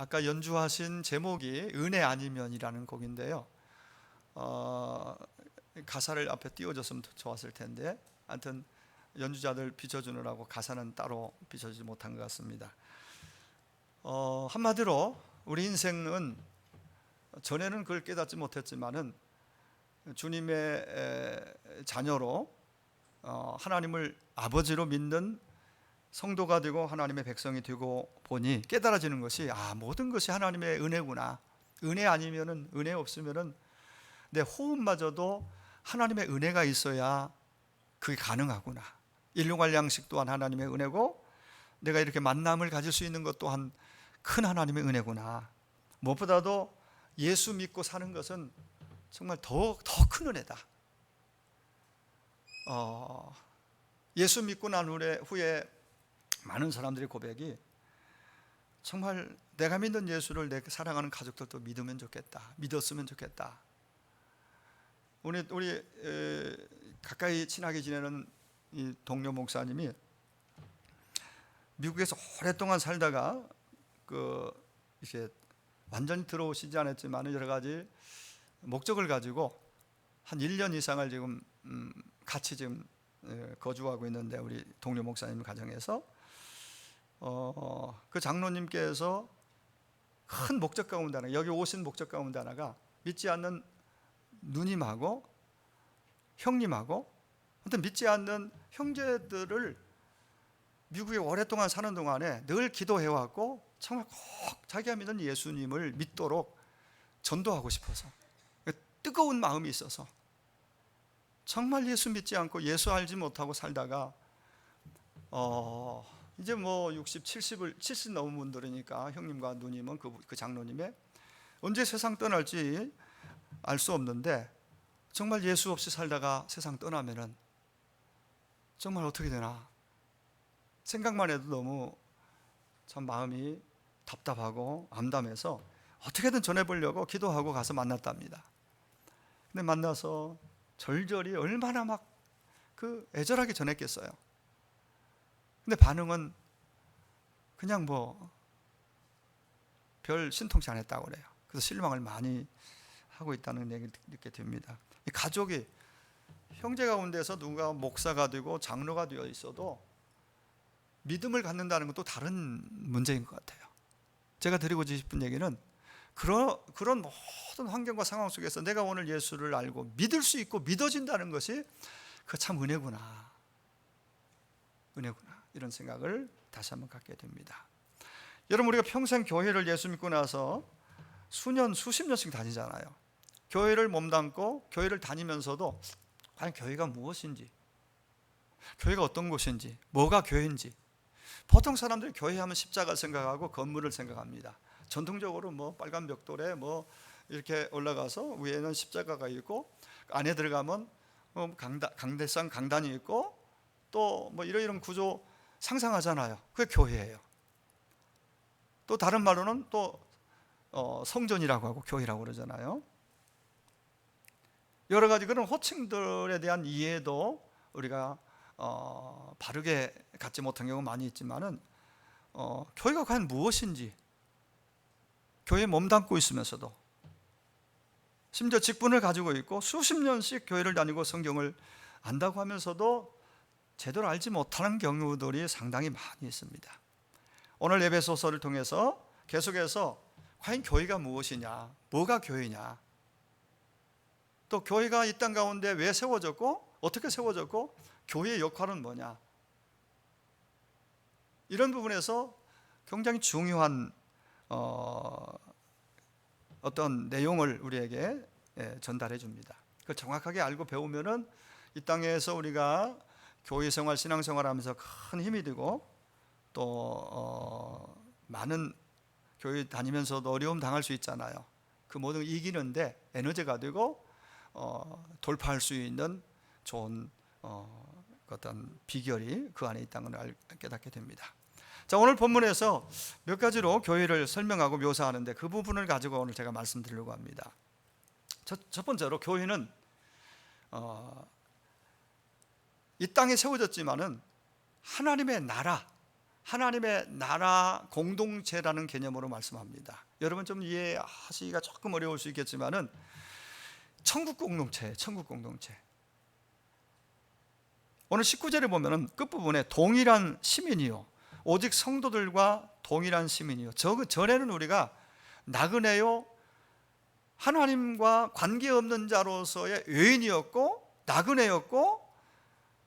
아까 연주하신 제목이 은혜 아니면이라는 곡인데요. 가사를 앞에 띄워줬으면 좋았을 텐데, 하여튼 연주자들 비춰주느라고 가사는 따로 비춰주지 못한 것 같습니다. 한마디로 우리 인생은 전에는 그걸 깨닫지 못했지만은 주님의 자녀로 하나님을 아버지로 믿는 성도가 되고 하나님의 백성이 되고 보니 깨달아지는 것이 모든 것이 하나님의 은혜구나. 은혜 아니면은, 은혜 없으면은 내 호흡마저도 하나님의 은혜가 있어야 그게 가능하구나. 일용할 양식 또한 하나님의 은혜고, 내가 이렇게 만남을 가질 수 있는 것 또한 큰 하나님의 은혜구나. 무엇보다도 예수 믿고 사는 것은 정말 더 큰 은혜다. 예수 믿고 난 후에 많은 사람들의 고백이 정말 내가 믿는 예수를 내 사랑하는 가족들도 믿으면 좋겠다, 믿었으면 좋겠다. 우리 가까이 친하게 지내는 이 동료 목사님이 미국에서 오랫동안 살다가 이제 완전히 들어오시지 않았지만 여러 가지 목적을 가지고 한 1년 이상을 지금 같이 지금 거주하고 있는데, 우리 동료 목사님 가정에서 그 장로님께서 큰 목적 가운데 하나, 여기 오신 목적 가운데 하나가 믿지 않는 누님하고 형님하고, 아무튼 믿지 않는 형제들을 미국에 오랫동안 사는 동안에 늘 기도해왔고, 정말 꼭 자기가 믿는 예수님을 믿도록 전도하고 싶어서, 뜨거운 마음이 있어서 정말 예수 믿지 않고 예수 알지 못하고 살다가 이제 뭐 60, 70 넘은 분들이니까 형님과 누님은 그 장로님의 언제 세상 떠날지 알 수 없는데, 정말 예수 없이 살다가 세상 떠나면은 정말 어떻게 되나 생각만 해도 너무 참 마음이 답답하고 암담해서 어떻게든 전해보려고 기도하고 가서 만났답니다. 근데 만나서 절절히 얼마나 막 애절하게 전했겠어요. 근데 반응은 그냥 뭐 별 신통치 않았다고 그래요. 그래서 실망을 많이 하고 있다는 얘기를 듣게 됩니다. 이 가족이, 형제 가운데서 누가 목사가 되고 장로가 되어 있어도 믿음을 갖는다는 건 또 다른 문제인 것 같아요. 제가 드리고 싶은 얘기는 그런 모든 환경과 상황 속에서 내가 오늘 예수를 알고 믿을 수 있고 믿어진다는 것이 그 참 은혜구나, 이런 생각을 다시 한번 갖게 됩니다. 여러분, 우리가 평생 교회를 예수 믿고 나서 수십 년씩 다니잖아요. 교회를 몸담고 교회를 다니면서도 과연 교회가 무엇인지, 교회가 어떤 곳인지, 뭐가 교회인지, 보통 사람들이 교회 하면 십자가 생각하고 건물을 생각합니다. 전통적으로 뭐 빨간 벽돌에 뭐 이렇게 올라가서 위에는 십자가가 있고, 안에 들어가면 강대상 강단이 있고, 또 뭐 이런 구조 상상하잖아요. 그게 교회예요. 또 다른 말로는 또 성전이라고 하고 교회라고 그러잖아요. 여러 가지 그런 호칭들에 대한 이해도 우리가 바르게 갖지 못한 경우가 많이 있지만은 교회가 과연 무엇인지, 교회에 몸담고 있으면서도 심지어 직분을 가지고 있고 수십 년씩 교회를 다니고 성경을 안다고 하면서도 제대로 알지 못하는 경우들이 상당히 많이 있습니다. 오늘 에베소서를 통해서 계속해서 과연 교회가 무엇이냐, 뭐가 교회냐, 또 교회가 이 땅 가운데 왜 세워졌고 어떻게 세워졌고 교회의 역할은 뭐냐, 이런 부분에서 굉장히 중요한 어떤 내용을 우리에게 전달해 줍니다. 그걸 정확하게 알고 배우면은 이 땅에서 우리가 교회 생활, 신앙 생활하면서 큰 힘이 되고, 또 많은 교회 다니면서도 어려움 당할 수 있잖아요. 그 모든 걸 이기는데 에너지가 되고 돌파할 수 있는 좋은 어떤 비결이 그 안에 있다는 걸 깨닫게 됩니다. 자, 오늘 본문에서 몇 가지로 교회를 설명하고 묘사하는데 그 부분을 가지고 오늘 제가 말씀드리려고 합니다. 첫 번째로 교회는 이 땅에 세워졌지만은 하나님의 나라, 하나님의 나라 공동체라는 개념으로 말씀합니다. 여러분 좀 이해하시기가 조금 어려울 수 있겠지만은 천국 공동체, 천국 공동체. 오늘 19절에 보면은 끝부분에 동일한 시민이요, 오직 성도들과 동일한 시민이요. 전에는 우리가 나그네요, 하나님과 관계없는 자로서의 외인이었고 나그네였고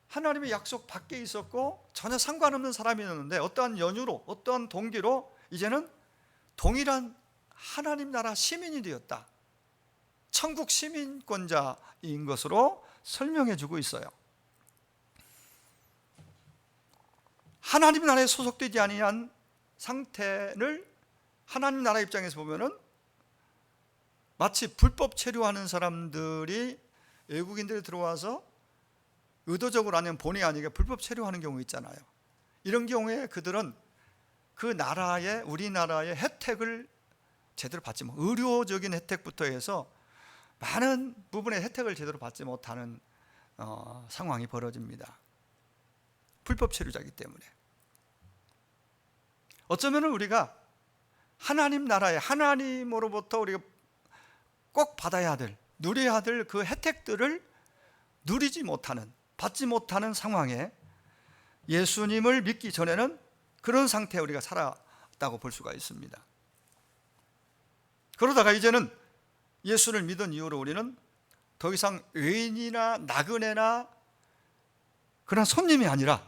하나님의 약속 밖에 있었고 전혀 상관없는 사람이었는데 어떠한 연유로, 어떠한 동기로 이제는 동일한 하나님 나라 시민이 되었다. 천국 시민권자인 것으로 설명해 주고 있어요. 하나님 나라에 소속되지 아니한 상태를 하나님 나라 입장에서 보면은 마치 불법 체류하는 사람들이 외국인들이 들어와서 의도적으로 아니면 본의 아니게 불법 체류하는 경우 있잖아요. 이런 경우에 그들은 그 나라의, 우리나라의 혜택을 제대로 받지 못, 의료적인 혜택부터 해서 많은 부분의 혜택을 제대로 받지 못하는 상황이 벌어집니다. 불법 체류자이기 때문에. 어쩌면 우리가 하나님 나라의, 하나님으로부터 우리가 꼭 받아야 될, 누려야 될 그 혜택들을 누리지 못하는, 받지 못하는 상황에 예수님을 믿기 전에는 그런 상태에 우리가 살았다고 볼 수가 있습니다. 그러다가 이제는 예수를 믿은 이후로 우리는 더 이상 외인이나 나그네나 그런 손님이 아니라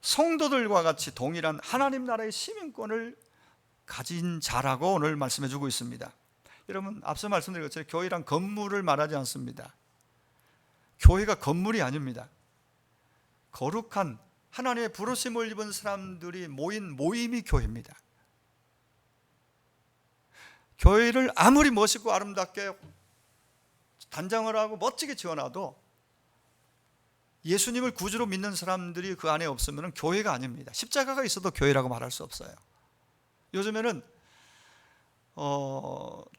성도들과 같이 동일한 하나님 나라의 시민권을 가진 자라고 오늘 말씀해 주고 있습니다. 여러분, 앞서 말씀드린 것처럼 교회란 건물을 말하지 않습니다. 교회가 건물이 아닙니다. 거룩한 하나님의 부르심을 입은 사람들이 모인 모임이 교회입니다. 교회를 아무리 멋있고 아름답게 단장을 하고 멋지게 지어놔도 예수님을 구주로 믿는 사람들이 그 안에 없으면 교회가 아닙니다. 십자가가 있어도 교회라고 말할 수 없어요. 요즘에는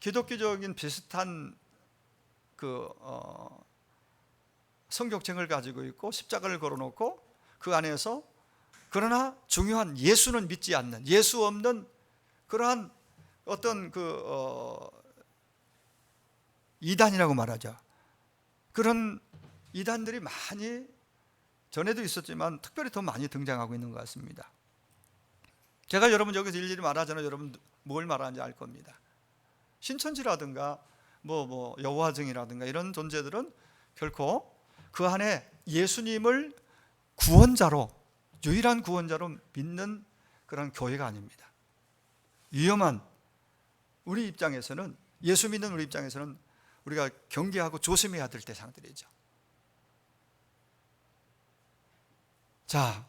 기독교적인 비슷한 성격쟁을 가지고 있고 십자가를 걸어놓고 그 안에서 그러나 중요한 예수는 믿지 않는, 예수 없는 그러한 어떤 이단이라고 말하죠. 그런 이단들이 많이 전에도 있었지만 특별히 더 많이 등장하고 있는 것 같습니다. 제가 여러분 여기서 일일이 말하잖아요. 여러분 뭘 말하는지 알 겁니다. 신천지라든가 여호와증이라든가 이런 존재들은 결코 그 안에 예수님을 구원자로, 유일한 구원자로 믿는 그런 교회가 아닙니다. 위험한, 우리 입장에서는, 예수 믿는 우리 입장에서는 우리가 경계하고 조심해야 될 대상들이죠. 자,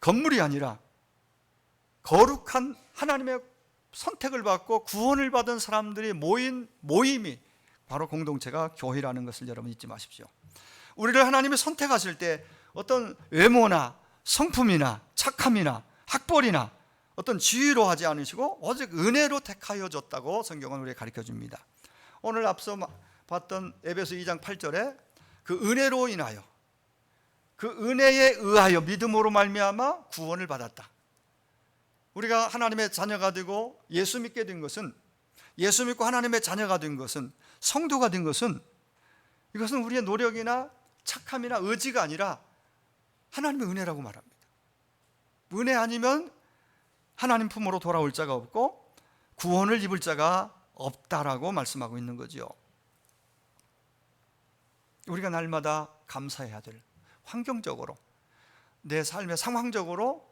건물이 아니라 거룩한 하나님의 선택을 받고 구원을 받은 사람들이 모인 모임이 바로 공동체가 교회라는 것을 여러분 잊지 마십시오. 우리를 하나님이 선택하실 때 어떤 외모나 성품이나 착함이나 학벌이나 어떤 지위로 하지 않으시고 오직 은혜로 택하여 줬다고 성경은 우리에게 가르쳐 줍니다. 오늘 앞서 봤던 에베소 2장 8절에 그 은혜로 인하여, 그 은혜에 의하여 믿음으로 말미암아 구원을 받았다. 우리가 하나님의 자녀가 되고 예수 믿게 된 것은, 예수 믿고 하나님의 자녀가 된 것은, 성도가 된 것은, 이것은 우리의 노력이나 착함이나 의지가 아니라 하나님의 은혜라고 말합니다. 은혜 아니면 하나님 품으로 돌아올 자가 없고 구원을 입을 자가 없다라고 말씀하고 있는 거죠. 우리가 날마다 감사해야 될, 환경적으로, 내 삶의 상황적으로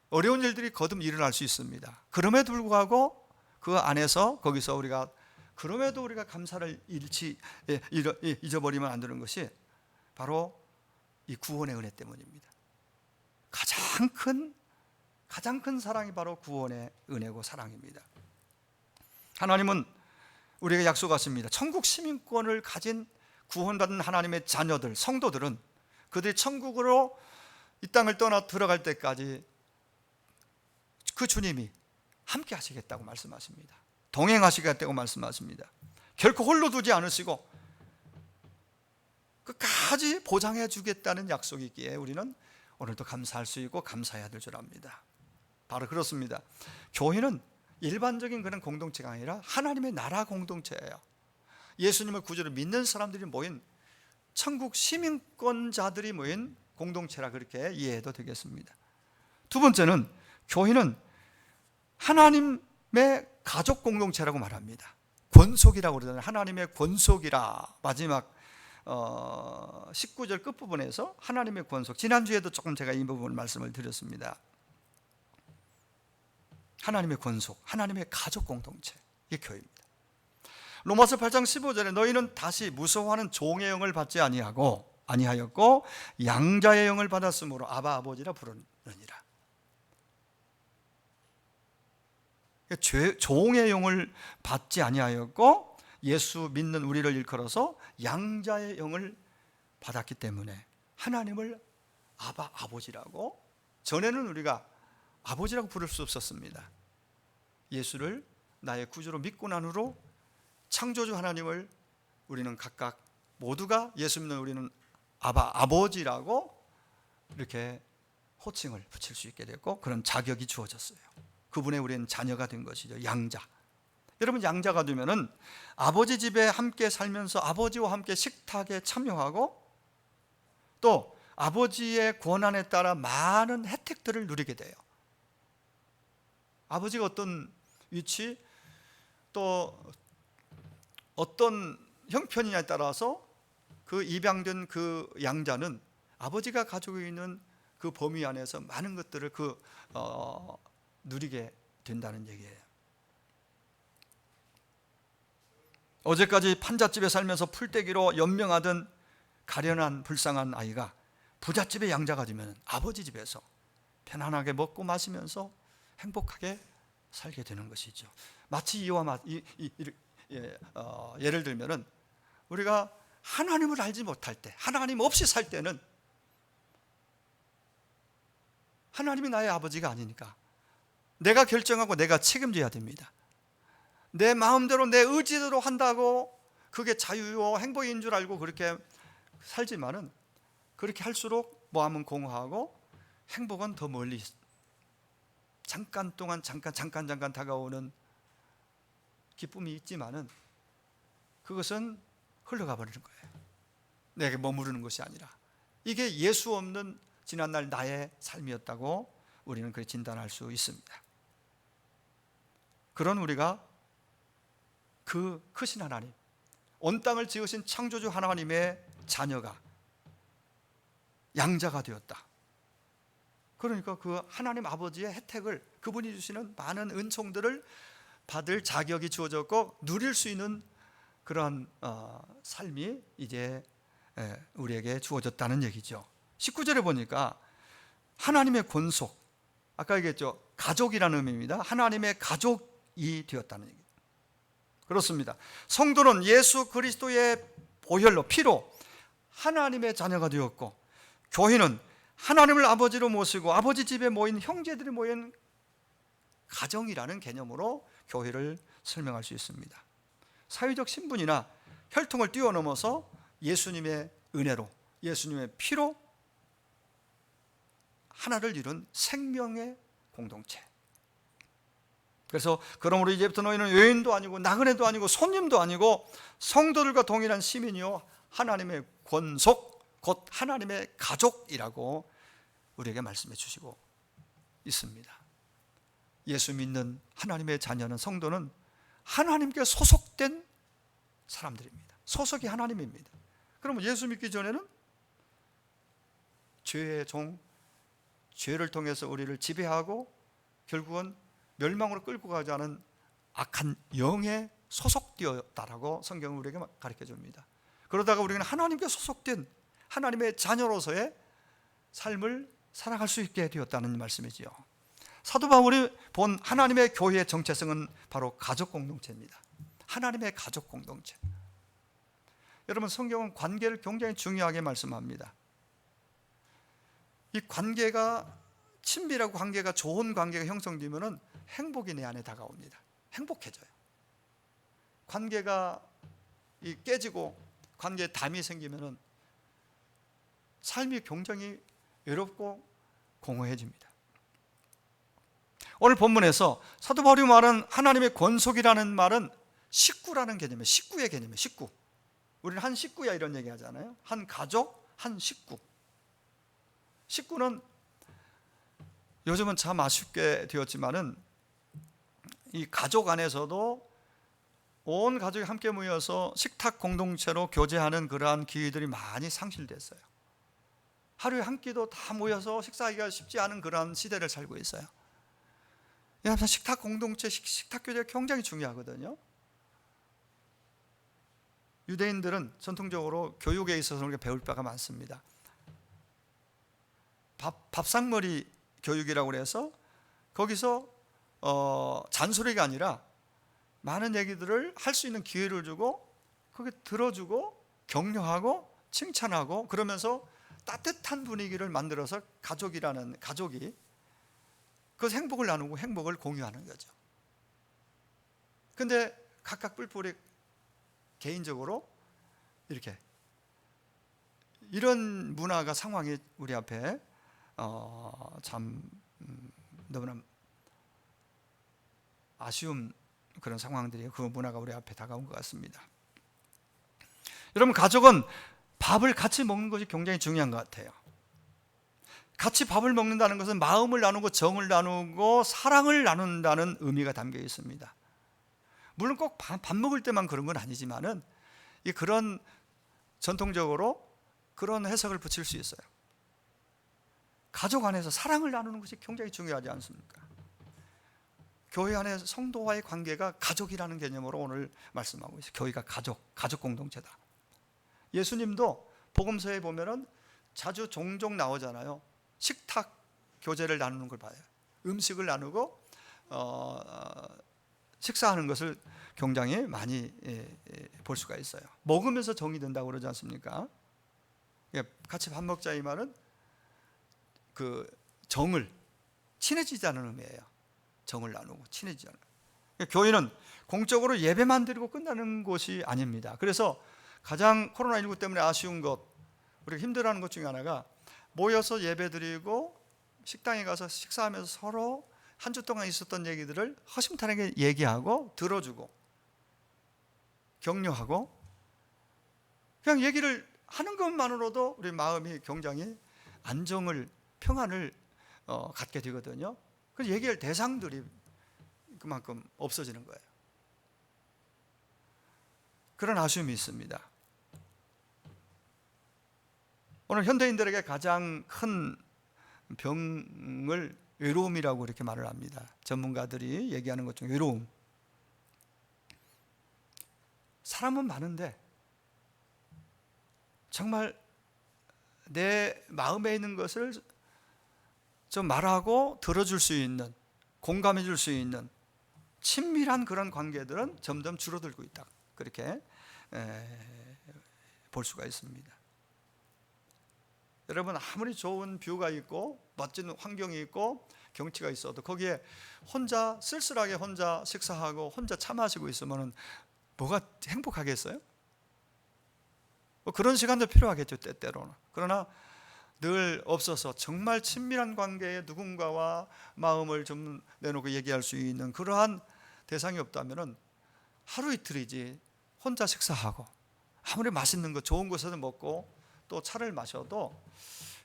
어려운 일들이 거듭 일어날 수 있습니다. 그럼에도 불구하고 그 안에서, 거기서 우리가 그럼에도 우리가 감사를 잊어버리면 안 되는 것이 바로 이 구원의 은혜 때문입니다. 가장 큰 사랑이 바로 구원의 은혜고 사랑입니다. 하나님은 우리에게 약속하십니다. 천국 시민권을 가진 구원받은 하나님의 자녀들, 성도들은 그들이 천국으로 이 땅을 떠나 들어갈 때까지 그 주님이 함께 하시겠다고 말씀하십니다. 동행하시겠다고 말씀하십니다. 결코 홀로 두지 않으시고 끝까지 보장해 주겠다는 약속이 있기에 우리는 오늘도 감사할 수 있고 감사해야 될 줄 압니다. 바로 그렇습니다. 교회는 일반적인 그런 공동체가 아니라 하나님의 나라 공동체예요. 예수님을 구주로 믿는 사람들이 모인 천국 시민권자들이 모인 공동체라 그렇게 이해해도 되겠습니다. 두 번째는 교회는 하나님의 가족 공동체라고 말합니다. 권속이라고 그러잖아요. 하나님의 권속이라. 마지막 19절 끝부분에서 하나님의 권속, 지난주에도 조금 제가 이 부분을 말씀을 드렸습니다. 하나님의 권속, 하나님의 가족 공동체, 이게 교회입니다. 로마서 8장 15절에 너희는 다시 무서워하는 종의 영을 받지 아니하였고 양자의 영을 받았으므로 아바 아버지라 부르느니라. 종의 영을 받지 아니하였고 예수 믿는 우리를 일컬어서 양자의 영을 받았기 때문에 하나님을 아바 아버지라고, 전에는 우리가 아버지라고 부를 수 없었습니다. 예수를 나의 구주로 믿고 난 후로 창조주 하나님을 우리는 각각 모두가, 예수 믿는 우리는 아바 아버지라고 이렇게 호칭을 붙일 수 있게 됐고 그런 자격이 주어졌어요. 그분의 우리는 자녀가 된 것이죠. 양자. 여러분, 양자가 되면은 아버지 집에 함께 살면서 아버지와 함께 식탁에 참여하고 또 아버지의 권한에 따라 많은 혜택들을 누리게 돼요. 아버지가 어떤 위치 또 어떤 형편이냐에 따라서 그 입양된 그 양자는 아버지가 가지고 있는 그 범위 안에서 많은 것들을 누리게 된다는 얘기예요. 어제까지 판잣집에 살면서 풀떼기로 연명하던 가련한 불쌍한 아이가 부잣집의 양자가 되면 아버지 집에서 편안하게 먹고 마시면서 행복하게 살게 되는 것이죠. 마치 예를 들면은 우리가 하나님을 알지 못할 때, 하나님 없이 살 때는 하나님이 나의 아버지가 아니니까 내가 결정하고 내가 책임져야 됩니다. 내 마음대로 내 의지대로 한다고 그게 자유요 행복인 줄 알고 그렇게 살지만은 그렇게 할수록 모함은 공허하고 행복은 더 멀리 잠깐 동안 잠깐 다가오는 기쁨이 있지만은 그것은 흘러가 버리는 거예요. 내게 머무르는 것이 아니라 이게 예수 없는 지난날 나의 삶이었다고 우리는 그렇게 진단할 수 있습니다. 그런 우리가 그 크신 하나님, 온 땅을 지으신 창조주 하나님의 자녀가 양자가 되었다. 그러니까 그 하나님 아버지의 혜택을, 그분이 주시는 많은 은총들을 받을 자격이 주어졌고 누릴 수 있는 그러한 삶이 이제 우리에게 주어졌다는 얘기죠. 19절에 보니까 하나님의 권속, 아까 얘기했죠. 가족이라는 의미입니다. 하나님의 가족이 되었다는 얘기. 그렇습니다. 성도는 예수 그리스도의 보혈로, 피로 하나님의 자녀가 되었고, 교회는 하나님을 아버지로 모시고 아버지 집에 모인 형제들이 모인 가정이라는 개념으로 교회를 설명할 수 있습니다. 사회적 신분이나 혈통을 뛰어넘어서 예수님의 은혜로, 예수님의 피로 하나를 이룬 생명의 공동체. 그래서 그러므로 이제부터 너희는 외인도 아니고 나그네도 아니고 손님도 아니고 성도들과 동일한 시민이요 하나님의 권속 곧 하나님의 가족이라고 우리에게 말씀해 주시고 있습니다. 예수 믿는 하나님의 자녀는, 성도는 하나님께 소속된 사람들입니다. 소속이 하나님입니다. 그러면 예수 믿기 전에는 죄의 종, 죄를 통해서 우리를 지배하고 결국은 멸망으로 끌고 가지 않은 악한 영에 소속되었다라고 성경은 우리에게 가르쳐 줍니다. 그러다가 우리는 하나님께 소속된 하나님의 자녀로서의 삶을 살아갈 수 있게 되었다는 말씀이지요. 사도 바울이 본 하나님의 교회의 정체성은 바로 가족 공동체입니다. 하나님의 가족 공동체. 여러분, 성경은 관계를 굉장히 중요하게 말씀합니다. 이 관계가 친밀하고 관계가 좋은 관계가 형성되면은 행복이 내 안에 다가옵니다. 행복해져요. 관계가 깨지고 관계에 담이 생기면은 삶이 굉장히 외롭고 공허해집니다. 오늘 본문에서 사도 바울이 말한 하나님의 권속이라는 말은 식구라는 개념이에요. 식구의 개념이에요. 식구. 우리는 한 식구야 이런 얘기 하잖아요. 한 가족, 한 식구. 식구는 요즘은 참 아쉽게 되었지만은 이 가족 안에서도 온 가족이 함께 모여서 식탁 공동체로 교제하는 그러한 기회들이 많이 상실됐어요. 하루에 한 끼도 다 모여서 식사하기가 쉽지 않은 그러한 시대를 살고 있어요. 여러분, 식탁 공동체, 식탁 교제가 굉장히 중요하거든요. 유대인들은 전통적으로 교육에 있어서 우리가 배울 바가 많습니다. 밥상머리 교육이라고 해서 거기서 잔소리가 아니라 많은 얘기들을 할 수 있는 기회를 주고 거기 들어주고 격려하고 칭찬하고 그러면서 따뜻한 분위기를 만들어서 가족이 그 행복을 나누고 행복을 공유하는 거죠. 근데 각각 뿔뿔이 개인적으로 이렇게 이런 문화가 상황이 우리 앞에 참 너무나 아쉬운 그런 상황들이 그 문화가 우리 앞에 다가온 것 같습니다. 여러분, 가족은 밥을 같이 먹는 것이 굉장히 중요한 것 같아요. 같이 밥을 먹는다는 것은 마음을 나누고 정을 나누고 사랑을 나눈다는 의미가 담겨 있습니다. 물론 꼭 밥 먹을 때만 그런 건 아니지만은 그런 전통적으로 그런 해석을 붙일 수 있어요. 가족 안에서 사랑을 나누는 것이 굉장히 중요하지 않습니까? 교회 안에 성도와의 관계가 가족이라는 개념으로 오늘 말씀하고 있어요. 교회가 가족 공동체다. 예수님도 복음서에 보면은 자주 종종 나오잖아요. 식탁 교제를 나누는 걸 봐요. 음식을 나누고 식사하는 것을 굉장히 많이 볼 수가 있어요. 먹으면서 정이 든다고 그러지 않습니까? 같이 밥 먹자 이 말은 그 정을 친해지자는 의미예요. 정을 나누고 친해지자는. 교회는 공적으로 예배만 드리고 끝나는 곳이 아닙니다. 그래서 가장 코로나19 때문에 아쉬운 것, 우리가 힘들어하는 것 중에 하나가 모여서 예배 드리고 식당에 가서 식사하면서 서로 한 주 동안 있었던 얘기들을 허심탄회하게 얘기하고 들어주고 격려하고 그냥 얘기를 하는 것만으로도 우리 마음이 굉장히 안정을, 평안을 갖게 되거든요. 그래서 얘기할 대상들이 그만큼 없어지는 거예요. 그런 아쉬움이 있습니다. 오늘 현대인들에게 가장 큰 병을 외로움이라고 이렇게 말을 합니다. 전문가들이 얘기하는 것 중에 외로움. 사람은 많은데 정말 내 마음에 있는 것을 좀 말하고 들어줄 수 있는, 공감해 줄 수 있는 친밀한 그런 관계들은 점점 줄어들고 있다. 그렇게 볼 수가 있습니다. 여러분, 아무리 좋은 뷰가 있고 멋진 환경이 있고 경치가 있어도 거기에 혼자 쓸쓸하게 혼자 식사하고 혼자 차 마시고 있으면 뭐가 행복하겠어요? 뭐 그런 시간도 필요하겠죠, 때때로는. 그러나 늘 없어서 정말 친밀한 관계에 누군가와 마음을 좀 내놓고 얘기할 수 있는 그러한 대상이 없다면 하루 이틀이지 혼자 식사하고 아무리 맛있는 거 좋은 곳에서 먹고 또 차를 마셔도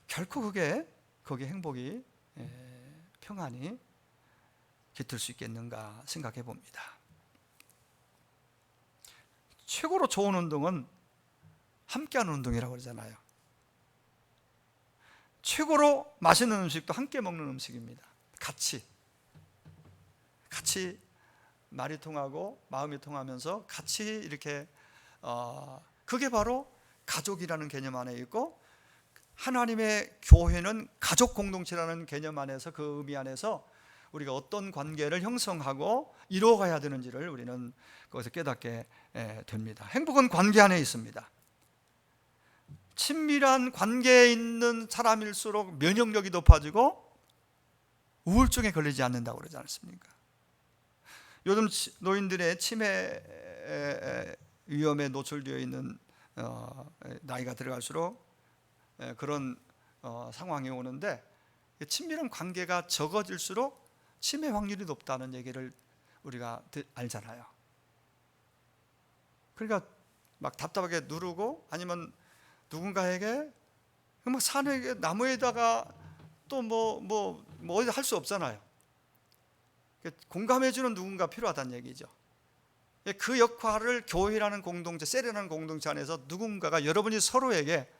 결코 거기에 행복이, 평안이 깃들 수 있겠는가 생각해 봅니다. 최고로 좋은 운동은 함께하는 운동이라고 그러잖아요. 최고로 맛있는 음식도 함께 먹는 음식입니다. 같이 말이 통하고 마음이 통하면서 같이 이렇게 그게 바로 가족이라는 개념 안에 있고, 하나님의 교회는 가족 공동체라는 개념 안에서, 그 의미 안에서 우리가 어떤 관계를 형성하고 이루어가야 되는지를 우리는 거기서 깨닫게 됩니다. 행복은 관계 안에 있습니다. 친밀한 관계에 있는 사람일수록 면역력이 높아지고 우울증에 걸리지 않는다고 그러지 않습니까? 요즘 노인들의 치매 위험에 노출되어 있는 나이가 들어갈수록 그런 상황이 오는데, 친밀한 관계가 적어질수록 치매 확률이 높다는 얘기를 우리가 알잖아요. 그러니까 막 답답하게 누르고, 아니면 누군가에게 막 산에 나무에다가 또 어디 할 수 없잖아요. 공감해주는 누군가 필요하다는 얘기죠. 그 역할을 교회라는 공동체, 셀이라는 공동체 안에서 누군가가, 여러분이 서로에게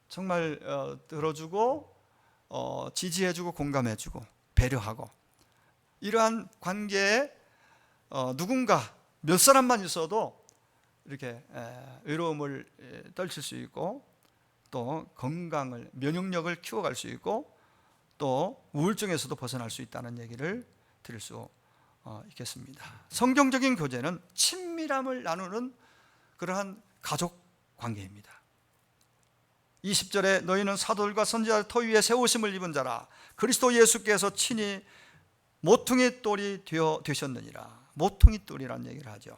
정말 들어주고 지지해주고 공감해주고 배려하고, 이러한 관계에 누군가 몇 사람만 있어도 이렇게 외로움을 떨칠 수 있고, 또 건강을, 면역력을 키워갈 수 있고, 또 우울증에서도 벗어날 수 있다는 얘기를 드릴 수 있겠습니다. 성경적인 교제는 친밀함을 나누는 그러한 가족 관계입니다. 20절에 너희는 사도들과 선지자의 터 위에 세우심을 입은 자라, 그리스도 예수께서 친히 모퉁이 돌이 되셨느니라. 모퉁이 돌이라는 얘기를 하죠.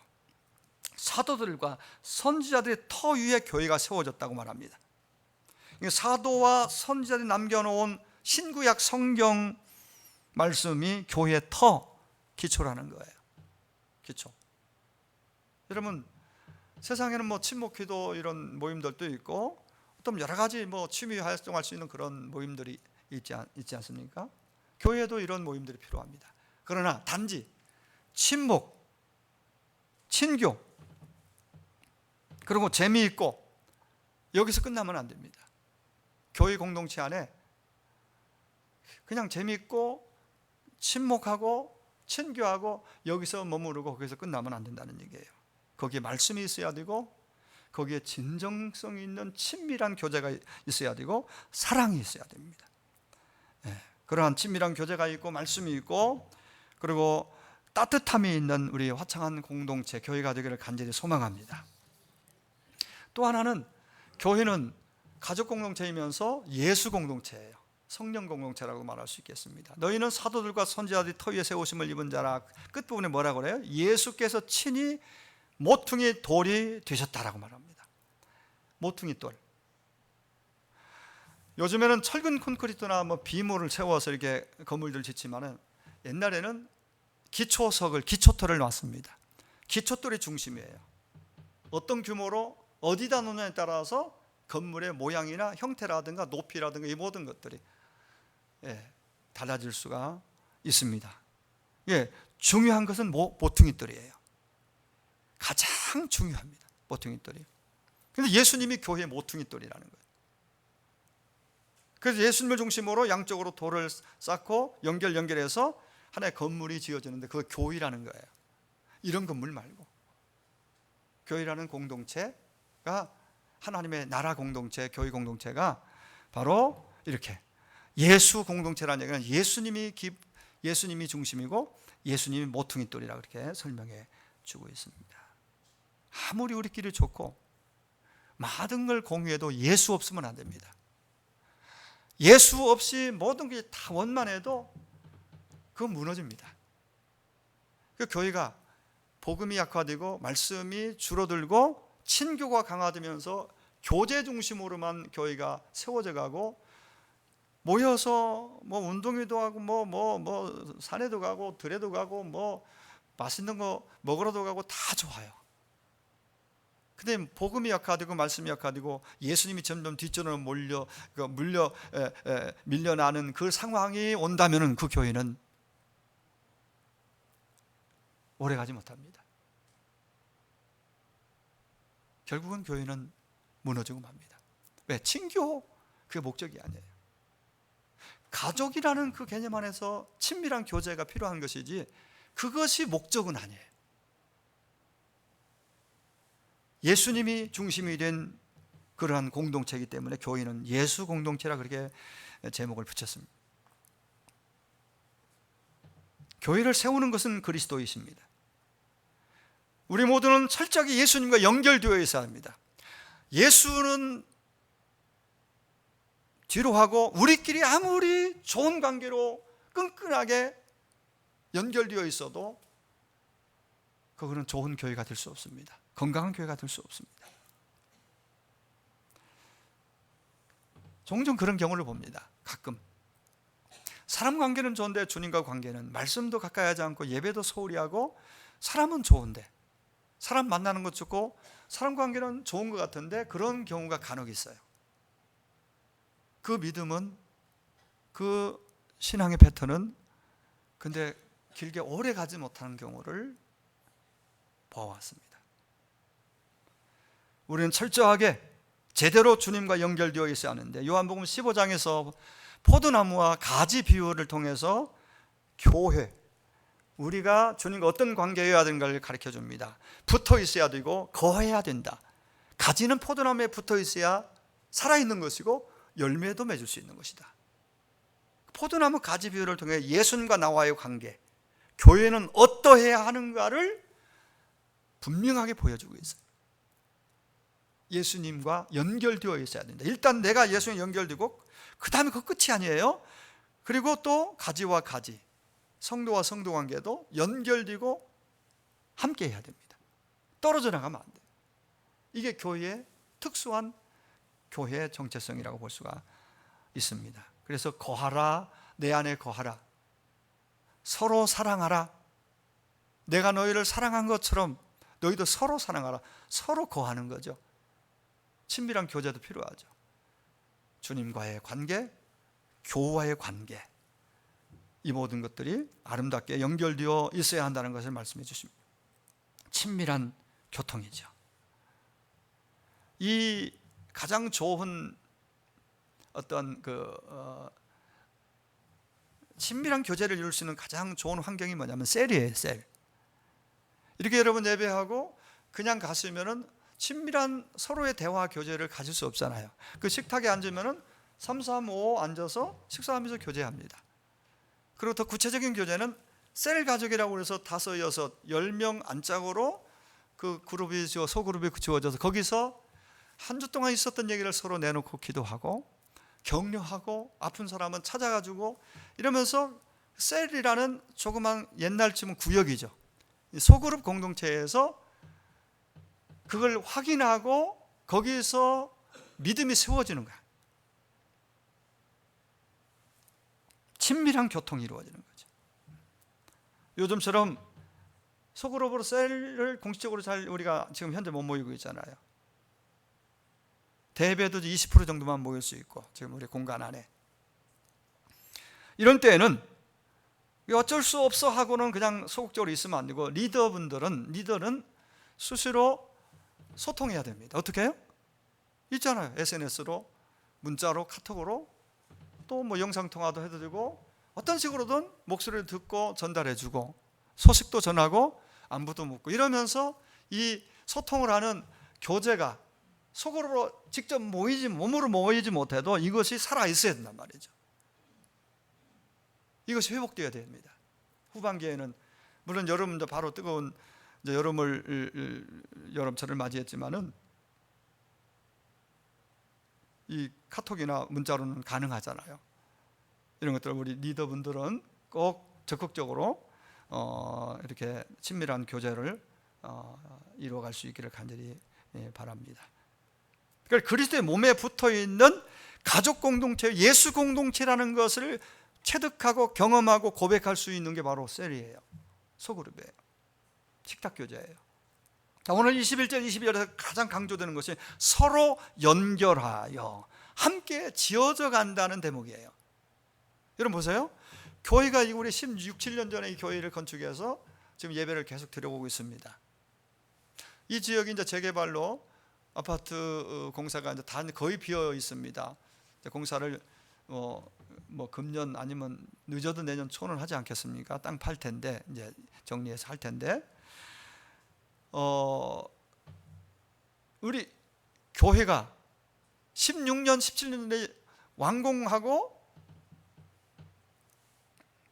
사도들과 선지자들의 터 위에 교회가 세워졌다고 말합니다. 사도와 선지자들이 남겨놓은 신구약 성경 말씀이 교회의 터, 기초라는 거예요. 기초. 여러분, 세상에는 친목기도 이런 모임들도 있고, 또 여러 가지 취미 활동할 수 있는 그런 모임들이 있지 않습니까? 교회에도 이런 모임들이 필요합니다. 그러나 단지 친목, 친교, 그리고 재미있고 여기서 끝나면 안 됩니다. 교회 공동체 안에 그냥 재미있고 친목하고 친교하고 여기서 머무르고 거기서 끝나면 안 된다는 얘기예요. 거기에 말씀이 있어야 되고, 거기에 진정성 있는 친밀한 교제가 있어야 되고, 사랑이 있어야 됩니다. 그러한 친밀한 교제가 있고, 말씀이 있고, 그리고 따뜻함이 있는 우리 화창한 공동체, 교회가 되기를 간절히 소망합니다. 또 하나는, 교회는 가족 공동체이면서 예수 공동체예요. 성령 공동체라고 말할 수 있겠습니다. 너희는 사도들과 선지자들이 터 위에 세우심을 입은 자라. 끝부분에 뭐라고 그래요? 예수께서 친히 모퉁이 돌이 되셨다라고 말합니다. 모퉁이 돌. 요즘에는 철근 콘크리트나 비모를 세워서 이렇게 건물들 짓지만은, 옛날에는 기초털을 놨습니다. 기초돌이 중심이에요. 어떤 규모로 어디다 놓느냐에 따라서 건물의 모양이나 형태라든가 높이라든가 이 모든 것들이 달라질 수가 있습니다. 중요한 것은 모퉁이돌이에요. 가장 중요합니다. 모퉁이돌이. 그런데 예수님이 교회의 모퉁이돌이라는 거예요. 그래서 예수님을 중심으로 양쪽으로 돌을 쌓고 연결해서 하나의 건물이 지어지는데, 그거 교회라는 거예요. 이런 건물 말고 교회라는 공동체가, 하나님의 나라 공동체, 교회 공동체가 바로 이렇게 예수 공동체라는 얘기는 예수님이 중심이고 예수님이 모퉁이돌이라고 그렇게 설명해 주고 있습니다. 아무리 우리끼리 좋고 모든 걸 공유해도 예수 없으면 안 됩니다. 예수 없이 모든 게 다 원만해도 그건 무너집니다. 그 교회가 복음이 약화되고 말씀이 줄어들고 친교가 강화되면서 교제 중심으로만 교회가 세워져 가고, 모여서 운동회도 하고 산에도 가고 들에도 가고 맛있는 거 먹으러도 가고 다 좋아요. 근데 복음이 약화되고 말씀이 약화되고 예수님이 점점 뒷전으로 밀려나는 그 상황이 온다면은 그 교회는 오래 가지 못합니다. 결국은 교회는 무너지고 맙니다. 왜? 친교, 그게 목적이 아니에요. 가족이라는 그 개념 안에서 친밀한 교제가 필요한 것이지, 그것이 목적은 아니에요. 예수님이 중심이 된 그러한 공동체이기 때문에 교회는 예수 공동체라 그렇게 제목을 붙였습니다. 교회를 세우는 것은 그리스도이십니다. 우리 모두는 철저하게 예수님과 연결되어 있어야 합니다. 예수는 뒤로 하고 우리끼리 아무리 좋은 관계로 끈끈하게 연결되어 있어도 그거는 좋은 교회가 될 수 없습니다. 건강한 교회가 될 수 없습니다. 종종 그런 경우를 봅니다. 가끔 사람 관계는 좋은데 주님과 관계는 말씀도 가까이 하지 않고 예배도 소홀히 하고, 사람은 좋은데 사람 만나는 것 좋고 사람 관계는 좋은 것 같은데 그런 경우가 간혹 있어요. 그 믿음은, 그 신앙의 패턴은 근데 길게 오래 가지 못하는 경우를 보아왔습니다. 우리는 철저하게 제대로 주님과 연결되어 있어야 하는데, 요한복음 15장에서 포도나무와 가지 비유를 통해서 교회, 우리가 주님과 어떤 관계여야 되는가를 가르쳐 줍니다. 붙어 있어야 되고 거해야 된다. 가지는 포도나무에 붙어 있어야 살아있는 것이고 열매도 맺을 수 있는 것이다. 포도나무 가지 비유를 통해 예수님과 나와의 관계, 교회는 어떠해야 하는가를 분명하게 보여주고 있어요. 예수님과 연결되어 있어야 된다. 일단 내가 예수님 연결되고 그 다음에 그 끝이 아니에요. 그리고 또 가지와 가지, 성도와 성도 관계도 연결되고 함께 해야 됩니다. 떨어져 나가면 안 돼요. 이게 교회의 특수한 교회의 정체성이라고 볼 수가 있습니다. 그래서 거하라, 내 안에 거하라, 서로 사랑하라, 내가 너희를 사랑한 것처럼 너희도 서로 사랑하라, 서로 거하는 거죠. 친밀한 교제도 필요하죠. 주님과의 관계, 교우와의 관계, 이 모든 것들이 아름답게 연결되어 있어야 한다는 것을 말씀해 주십니다. 친밀한 교통이죠. 이 가장 좋은 어떤 친밀한 교제를 이룰 수 있는 가장 좋은 환경이 뭐냐면 셀이에요. 셀. 이렇게 여러분 예배하고 그냥 가시면은 친밀한 서로의 대화 교제를 가질 수 없잖아요. 그 식탁에 앉으면은 3, 3, 5 앉아서 식사하면서 교제합니다. 그리고 더 구체적인 교제는 셀 가족이라고 해서 5, 6, 10명 안짝으로 그 그룹이 소그룹이 지어져서 거기서 한 주 동안 있었던 얘기를 서로 내놓고 기도하고 격려하고 아픈 사람은 찾아가지고 이러면서 셀이라는 조그만 옛날쯤은 구역이죠. 소그룹 공동체에서 그걸 확인하고 거기서 믿음이 세워지는 거야. 친밀한 교통이 이루어지는 거죠. 요즘처럼 소그룹으로 셀을 공식적으로 잘 우리가 지금 현재 못 모이고 있잖아요. 대배도 20% 정도만 모일 수 있고 지금 우리 공간 안에. 이런 때에는 어쩔 수 없어 하고는 그냥 소극적으로 있으면 안 되고, 리더는 수시로 소통해야 됩니다. 어떻게 해요? 있잖아요. SNS로, 문자로, 카톡으로, 또 뭐 영상통화도 해도 되고 어떤 식으로든 목소리를 듣고 전달해주고 소식도 전하고 안부도 묻고 이러면서 이 소통을 하는 교제가 속으로 직접 몸으로 모이지 못해도 이것이 살아있어야 된단 말이죠. 이것이 회복되어야 됩니다. 후반기에는 물론 여름 바로 뜨거운 여름철을 맞이했지만은 이 카톡이나 문자로는 가능하잖아요. 이런 것들 우리 리더분들은 꼭 적극적으로 이렇게 친밀한 교제를 이루어갈 수 있기를 간절히 바랍니다. 그러니까 그리스도의 몸에 붙어있는 가족 공동체, 예수 공동체라는 것을 체득하고 경험하고 고백할 수 있는 게 바로 셀이에요. 소그룹이에요. 식탁 교제예요. 오늘 21절, 22절에서 가장 강조되는 것이 서로 연결하여 함께 지어져 간다는 대목이에요. 여러분 보세요. 교회가 우리 16, 17년 전에 이 교회를 건축해서 지금 예배를 계속 드려오고 있습니다. 이 지역이 이제 재개발로 아파트 공사가 이제 다 거의 비어 있습니다. 공사를 뭐 금년 아니면 늦어도 내년 초는 하지 않겠습니까? 땅 팔 텐데 이제 정리해서 할 텐데 우리 교회가 16년, 17년에 완공하고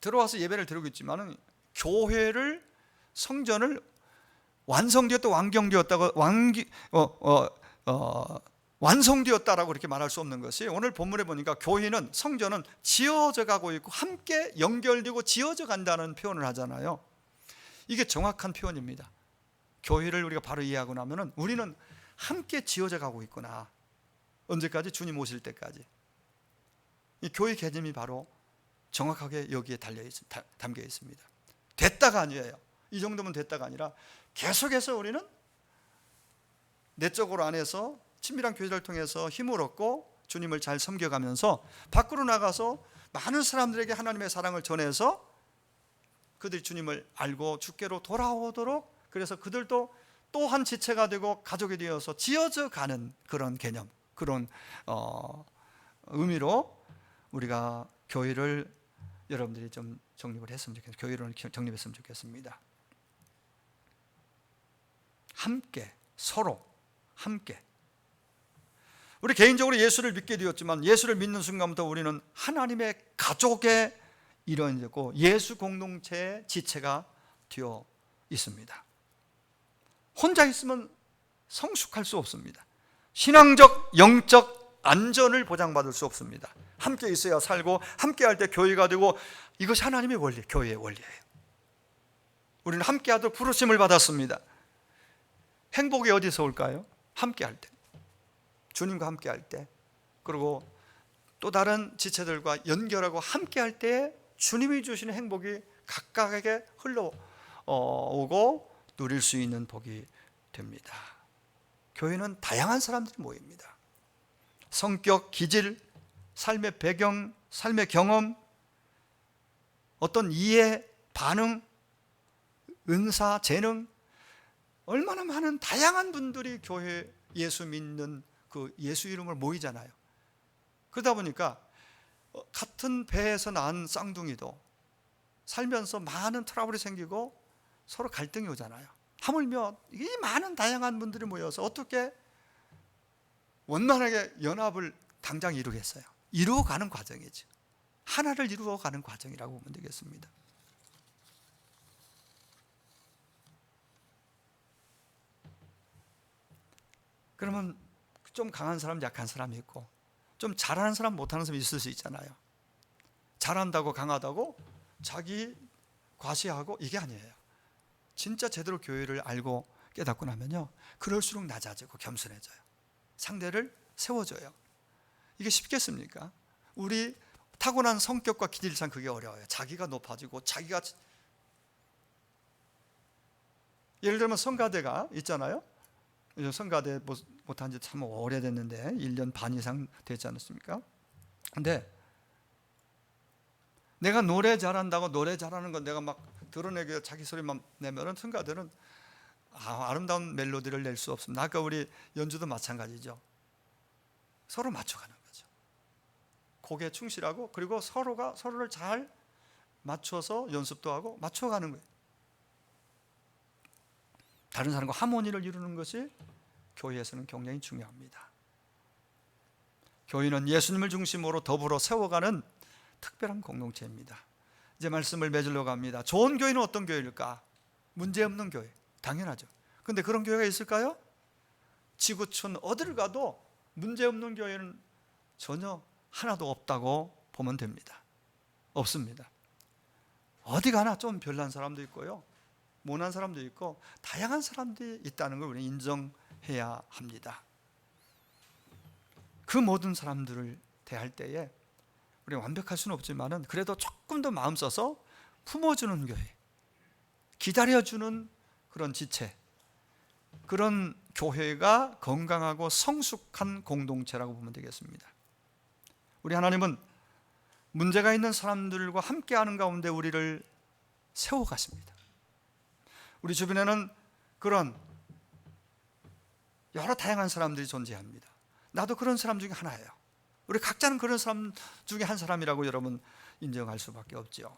들어와서 예배를 드리고 있지만은 교회를 성전을 완성되었다, 완경되었다고 완성되었다라고 그렇게 말할 수 없는 것이 오늘 본문에 보니까 교회는 성전은 지어져 가고 있고 함께 연결되고 지어져 간다는 표현을 하잖아요. 이게 정확한 표현입니다. 교회를 우리가 바로 이해하고 나면은 우리는 함께 지어져 가고 있구나. 언제까지? 주님 오실 때까지. 이 교회 개념이 바로 정확하게 여기에 담겨 있습니다. 됐다가 아니에요. 이 정도면 됐다가 아니라 계속해서 우리는 내적으로 안에서 친밀한 교제를 통해서 힘을 얻고 주님을 잘 섬겨가면서 밖으로 나가서 많은 사람들에게 하나님의 사랑을 전해서 그들이 주님을 알고 주께로 돌아오도록, 그래서 그들도 또 한 지체가 되고 가족이 되어서 지어져 가는 그런 개념, 그런 의미로 우리가 교회를 여러분들이 좀 정립을 했으면 좋겠습니다. 교회를 정립했으면 좋겠습니다. 함께, 서로 함께. 우리 개인적으로 예수를 믿게 되었지만 예수를 믿는 순간부터 우리는 하나님의 가족의 일원이 되고 예수 공동체의 지체가 되어 있습니다. 혼자 있으면 성숙할 수 없습니다. 신앙적, 영적 안전을 보장받을 수 없습니다. 함께 있어야 살고 함께 할 때 교회가 되고, 이것이 하나님의 원리, 교회의 원리예요. 우리는 함께 하도록 부르심을 받았습니다. 행복이 어디서 올까요? 함께 할 때, 주님과 함께 할 때, 그리고 또 다른 지체들과 연결하고 함께 할 때 주님이 주시는 행복이 각각에게 흘러오고 누릴 수 있는 복이 됩니다. 교회는 다양한 사람들이 모입니다. 성격, 기질, 삶의 배경, 삶의 경험, 어떤 이해, 반응, 은사, 재능, 얼마나 많은 다양한 분들이 교회 예수 믿는 그 예수 이름을 모이잖아요. 그러다 보니까 같은 배에서 낳은 쌍둥이도 살면서 많은 트러블이 생기고 서로 갈등이 오잖아요. 하물며 이 많은 다양한 분들이 모여서 어떻게 원만하게 연합을 당장 이루겠어요? 이루어가는 과정이죠. 하나를 이루어가는 과정이라고 보면 되겠습니다. 그러면 좀 강한 사람, 약한 사람이 있고, 좀 잘하는 사람, 못하는 사람이 있을 수 있잖아요. 잘한다고 강하다고 자기 과시하고 이게 아니에요. 진짜 제대로 교회를 알고 깨닫고 나면요, 그럴수록 낮아지고 겸손해져요. 상대를 세워줘요. 이게 쉽겠습니까? 우리 타고난 성격과 기질상 그게 어려워요. 자기가 높아지고 자기가, 예를 들면 성가대가 있잖아요. 성가대 못한 지 참 오래됐는데 1년 반 이상 되지 않았습니까? 근데 내가 노래 잘한다고 노래 잘하는 건 내가 막 드러내게 자기 소리만 내면은 성가대는 아름다운 멜로디를 낼 수 없습니다. 아까 우리 연주도 마찬가지죠. 서로 맞춰가는 거죠. 곡에 충실하고, 그리고 서로가 서로를 잘 맞춰서 연습도 하고 맞춰가는 거예요. 다른 사람과 하모니를 이루는 것이 교회에서는 굉장히 중요합니다. 교회는 예수님을 중심으로 더불어 세워가는 특별한 공동체입니다. 이제 말씀을 맺으러 갑니다. 좋은 교회는 어떤 교회일까? 문제없는 교회, 당연하죠. 그런데 그런 교회가 있을까요? 지구촌 어디를 가도 문제없는 교회는 전혀 하나도 없다고 보면 됩니다. 없습니다. 어디 가나 좀 별난 사람도 있고요, 모난 사람도 있고, 다양한 사람들이 있다는 걸 우리는 인정해야 합니다. 그 모든 사람들을 대할 때에 우리가 완벽할 수는 없지만은 그래도 조금 더 마음 써서 품어주는 교회, 기다려주는 그런 지체, 그런 교회가 건강하고 성숙한 공동체라고 보면 되겠습니다. 우리 하나님은 문제가 있는 사람들과 함께하는 가운데 우리를 세워가십니다. 우리 주변에는 그런 여러 다양한 사람들이 존재합니다. 나도 그런 사람 중에 하나예요. 우리 각자는 그런 사람 중에 한 사람이라고 여러분 인정할 수밖에 없죠.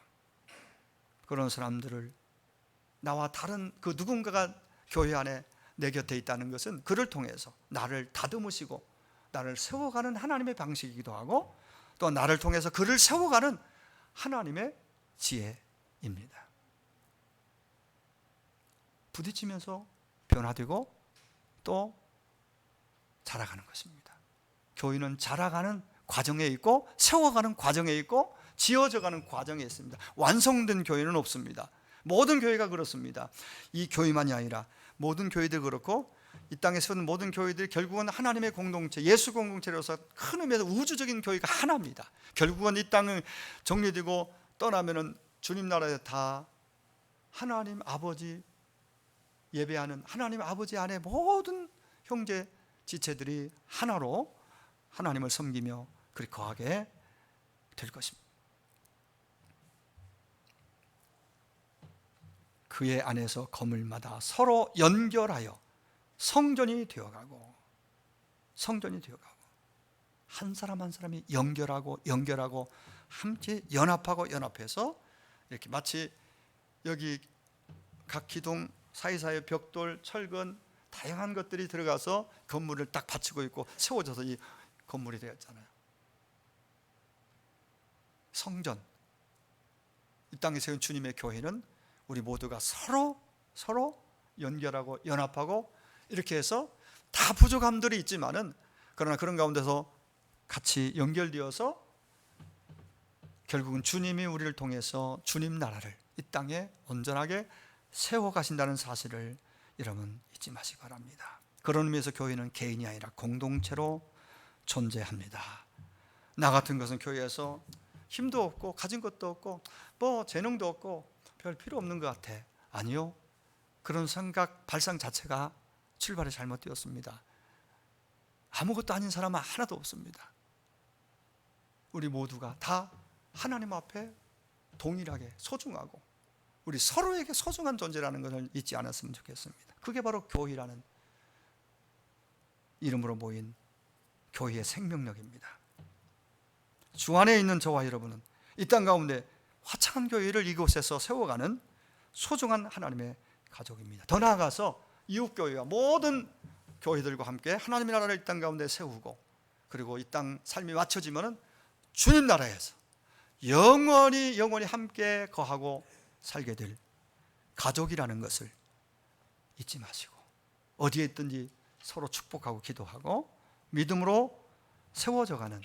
그런 사람들을, 나와 다른 그 누군가가 교회 안에 내 곁에 있다는 것은 그를 통해서 나를 다듬으시고 나를 세워가는 하나님의 방식이기도 하고, 또 나를 통해서 그를 세워가는 하나님의 지혜입니다. 부딪히면서 변화되고 또 자라가는 것입니다. 교회는 자라가는 과정에 있고, 세워가는 과정에 있고, 지어져가는 과정에 있습니다. 완성된 교회는 없습니다. 모든 교회가 그렇습니다. 이 교회만이 아니라 모든 교회들 그렇고, 이 땅에 세우는 모든 교회들이 결국은 하나님의 공동체, 예수 공동체로서 큰 의미에서 우주적인 교회가 하나입니다. 결국은 이 땅은 정리되고 떠나면은 주님 나라에 다 하나님 아버지 예배하는 하나님 아버지 안에 모든 형제 지체들이 하나로 하나님을 섬기며 그리 거하게 될 것입니다. 그의 안에서 거물마다 서로 연결하여 성전이 되어가고 한 사람 한 사람이 연결하고 함께 연합해서 이렇게 마치 여기 각 기둥 사이사이 벽돌, 철근 다양한 것들이 들어가서 건물을 딱 받치고 있고 세워져서 이 건물이 되었잖아요. 성전, 이 땅에 세운 주님의 교회는 우리 모두가 서로 연결하고 연합하고 이렇게 해서 다 부족함들이 있지만은 그러나 그런 가운데서 같이 연결되어서 결국은 주님이 우리를 통해서 주님 나라를 이 땅에 온전하게 세워가신다는 사실을 여러분 잊지 마시기 바랍니다. 그런 의미에서 교회는 개인이 아니라 공동체로 존재합니다. 나 같은 것은 교회에서 힘도 없고 가진 것도 없고 뭐 재능도 없고 별 필요 없는 것 같아. 아니요, 그런 생각 발상 자체가 출발이 잘못되었습니다. 아무것도 아닌 사람은 하나도 없습니다. 우리 모두가 다 하나님 앞에 동일하게 소중하고 우리 서로에게 소중한 존재라는 것을 잊지 않았으면 좋겠습니다. 그게 바로 교회라는 이름으로 모인 교회의 생명력입니다. 주 안에 있는 저와 여러분은 이 땅 가운데 화창한 교회를 이곳에서 세워가는 소중한 하나님의 가족입니다. 더 나아가서 이웃교회와 모든 교회들과 함께 하나님의 나라를 이 땅 가운데 세우고 그리고 이 땅 삶이 맞춰지면 주님 나라에서 영원히 함께 거하고 살게 될 가족이라는 것을 잊지 마시고 어디에 있든지 서로 축복하고 기도하고 믿음으로 세워져가는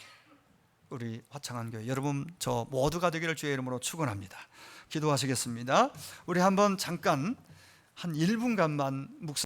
우리 화창한 교회 여러분 저 모두가 되기를 주의 이름으로 축원합니다. 기도하시겠습니다. 우리 한번 잠깐 한 1분간만 묵상